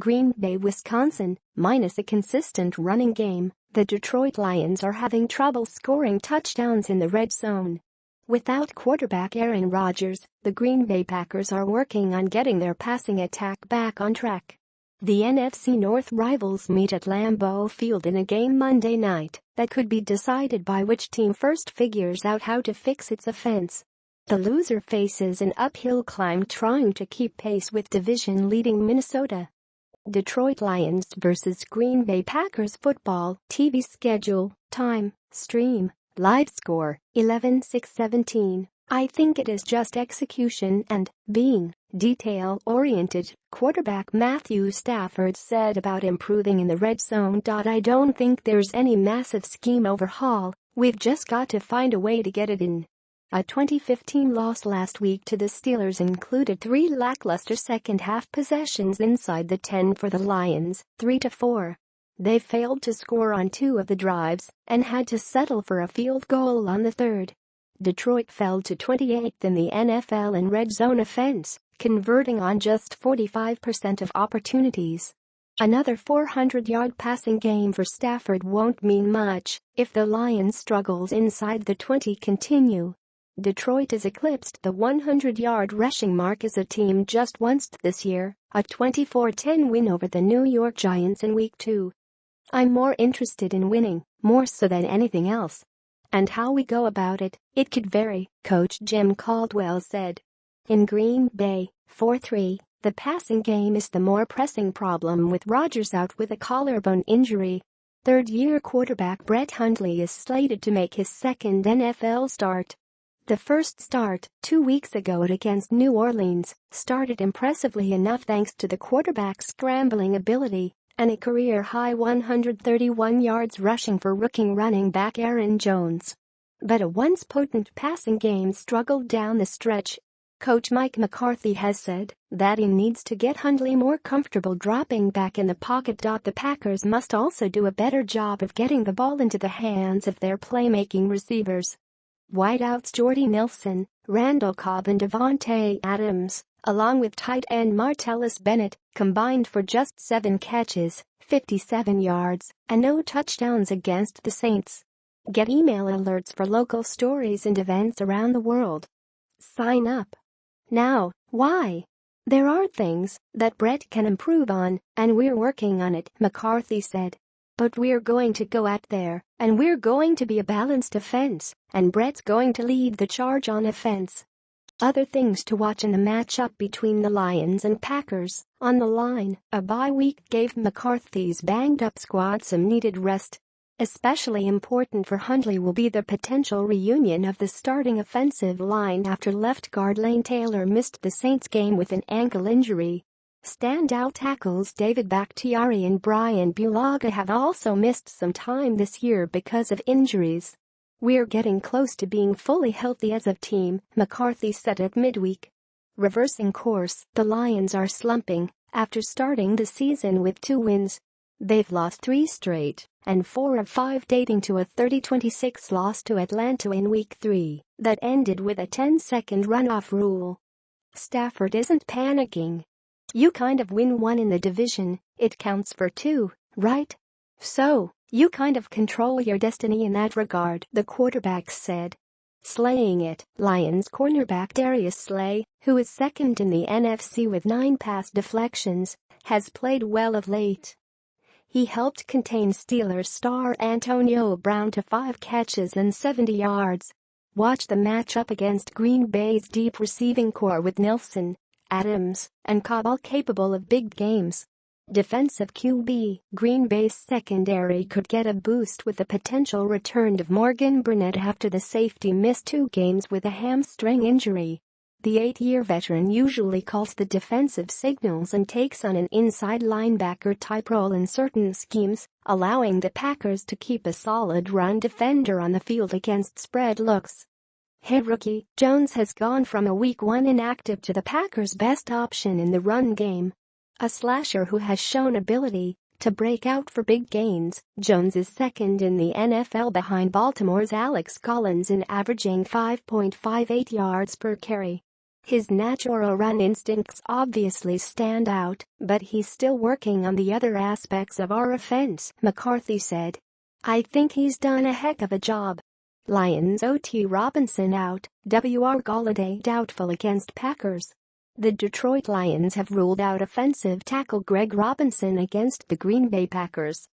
Green Bay, Wisconsin. Minus a consistent running game, the Detroit Lions are having trouble scoring touchdowns in the red zone. Without quarterback Aaron Rodgers, the Green Bay Packers are working on getting their passing attack back on track. The NFC North rivals meet at Lambeau Field in a game Monday night that could be decided by which team first figures out how to fix its offense. The loser faces an uphill climb trying to keep pace with division-leading Minnesota. Detroit Lions vs. Green Bay Packers football TV schedule, time, stream, live score, 11/6/17. I think it is just execution and being detail-oriented, quarterback Matthew Stafford said about improving in the red zone. I don't think there's any massive scheme overhaul, we've just got to find a way to get it in. A 2015 loss last week to the Steelers included 3 lackluster second-half possessions inside the 10 for the Lions, 3-4. They failed to score on 2 of the drives and had to settle for a field goal on the third. Detroit fell to 28th in the NFL in red zone offense, converting on just 45% of opportunities. Another 400-yard passing game for Stafford won't mean much if the Lions' struggles inside the 20 continue. Detroit has eclipsed the 100-yard rushing mark as a team just once this year, a 24-10 win over the New York Giants in Week 2. I'm more interested in winning, more so than anything else. And how we go about it, it could vary, Coach Jim Caldwell said. In Green Bay, 4-3, the passing game is the more pressing problem with Rodgers out with a collarbone injury. Third-year quarterback Brett Hundley is slated to make his second NFL start. The first start, 2 weeks ago against New Orleans, started impressively enough thanks to the quarterback's scrambling ability and a career-high 131 yards rushing for rookie running back Aaron Jones. But a once potent passing game struggled down the stretch. Coach Mike McCarthy has said that he needs to get Hundley more comfortable dropping back in the pocket. The Packers must also do a better job of getting the ball into the hands of their playmaking receivers. Wideouts Jordy Nelson, Randall Cobb and Davante Adams, along with tight end Martellus Bennett, combined for just 7 catches, 57 yards, and no touchdowns against the Saints. Get email alerts for local stories and events around the world. Sign up now. Why? There are things that Brett can improve on, and we're working on it, McCarthy said. But we're going to go out there, and we're going to be a balanced offense, and Brett's going to lead the charge on offense. Other things to watch in the matchup between the Lions and Packers. On the line, a bye week gave McCarthy's banged-up squad some needed rest. Especially important for Hundley will be the potential reunion of the starting offensive line after left guard Lane Taylor missed the Saints game with an ankle injury. Standout tackles David Bakhtiari and Brian Bulaga have also missed some time this year because of injuries. We're getting close to being fully healthy as a team, McCarthy said at midweek. Reversing course, the Lions are slumping after starting the season with 2 wins. They've lost 3 straight, and 4 of 5 dating to a 30-26 loss to Atlanta in Week 3 that ended with a 10-second runoff rule. Stafford isn't panicking. You kind of win 1 in the division, it counts for 2, right? So, you kind of control your destiny in that regard, the quarterback said. Slaying it, Lions cornerback Darius Slay, who is second in the NFC with 9 pass deflections, has played well of late. He helped contain Steelers star Antonio Brown to 5 catches and 70 yards. Watch the matchup against Green Bay's deep receiving core with Nelson, Adams, and Cobb all capable of big games. Defensive QB, Green Bay's secondary could get a boost with the potential return of Morgan Burnett after the safety missed 2 games with a hamstring injury. The 8-year veteran usually calls the defensive signals and takes on an inside linebacker-type role in certain schemes, allowing the Packers to keep a solid run defender on the field against spread looks. Head rookie Jones has gone from a Week 1 inactive to the Packers' best option in the run game. A slasher who has shown ability to break out for big gains, Jones is second in the NFL behind Baltimore's Alex Collins in averaging 5.58 yards per carry. His natural run instincts obviously stand out, but he's still working on the other aspects of our offense, McCarthy said. I think he's done a heck of a job. Lions OT Robinson out, WR Galladay doubtful against Packers. The Detroit Lions have ruled out offensive tackle Greg Robinson against the Green Bay Packers.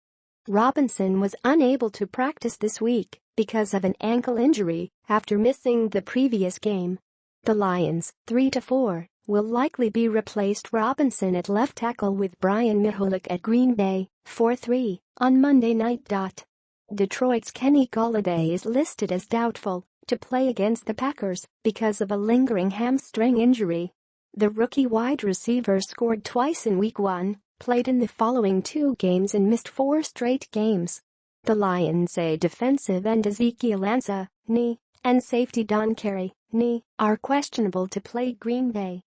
Robinson was unable to practice this week because of an ankle injury after missing the previous game. The Lions, 3-4, will likely be replaced Robinson at left tackle with Brian Miholik at Green Bay, 4-3, on Monday night. Detroit's Kenny Galladay is listed as doubtful to play against the Packers because of a lingering hamstring injury. The rookie wide receiver scored twice in Week 1, played in the following 2 games and missed 4 straight games. The Lions say defensive end Ezekiel Ansah, knee, and safety Don Carey, knee, are questionable to play Green Bay.